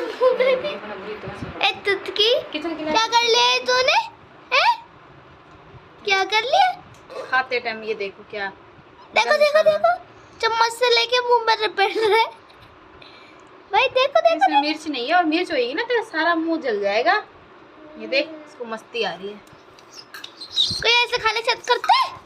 मुंह पे भी। ए तुतकी क्या कर लिया है तूने? क्या कर लिया? खाते टाइम ये देखो क्या, देखो देखो देखो, चम्मच से लेके मुंह में रगड़ रहा है भाई। देखो देखो इसमें मिर्च नहीं है, और मिर्च होगी ना तो सारा मुंह जल जाएगा। ये देख, इसको मस्ती आ रही है। कोई ऐसे खाने से करता है?